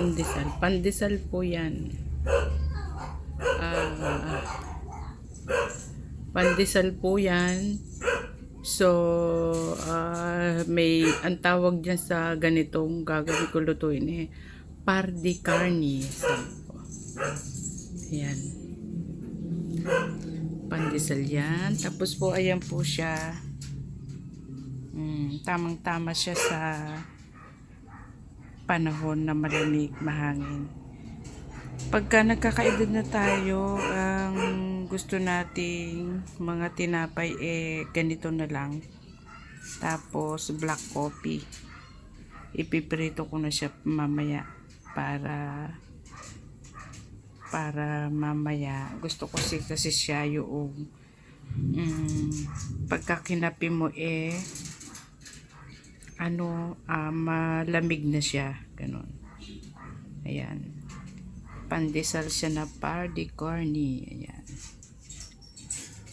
pandesal. Pandesal po yan. Ah, pandesal po yan. So, may ang tawag dyan sa ganitong gagawin ko lutuin par de carne. Ayan. Pandesal yan. Tapos po, ayan po siya. Tamang-tama siya sa panahon na malamig, mahangin. Pagka nagkakaedad na tayo, ang gusto nating mga tinapay ganito na lang. Tapos black coffee. Ipiprito ko na siya mamaya para mamaya. Gusto ko kasi siya yung pagka kinapi mo malamig na siya, ganun. Ayan, pandesal siya na par de carne. Ayan,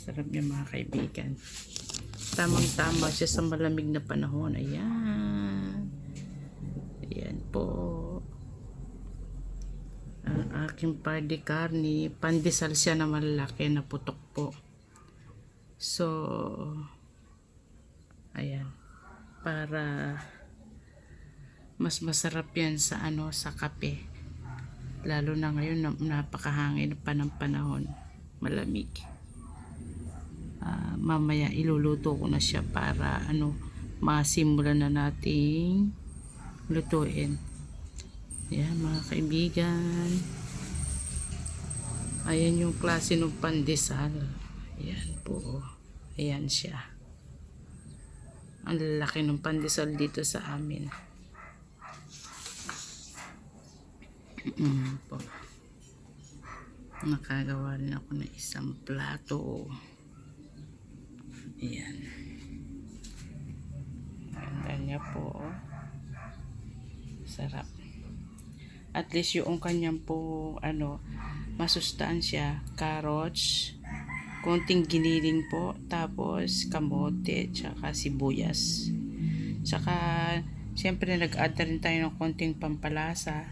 sarap niya mga kaibigan. Tamang tama siya sa malamig na panahon. Ayan, ayan po ang aking par de carne. Pandesal siya na malalaki na putok po. So ayan, para mas masarap yan sa sa kape, lalo na ngayon napakahangin pa ng panahon, malamig. Mamaya iluluto ko na siya para masimulan na nating lutuin. Ayan mga kaibigan, ayan yung klase ng pandesal. Ayan po, ayan siya. Ang lalaki ng pandesal dito sa amin. Po. Nakagawa rin ako ng isang plato. Ayan. Ganda niya po. Sarap. At least yung kanyang po masustansya, carrots, konting giniling po, tapos kamote, tsaka sibuyas. Tsaka siyempre nag-add rin tayo ng konting pampalasa,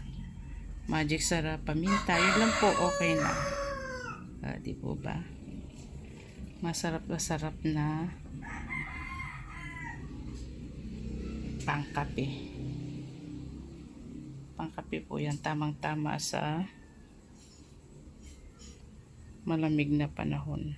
magic sarap, paminta. Yun lang po, okay na. Di po ba? Masarap na sarap na pangkape. Pangkape po yan, tamang-tama sa malamig na panahon.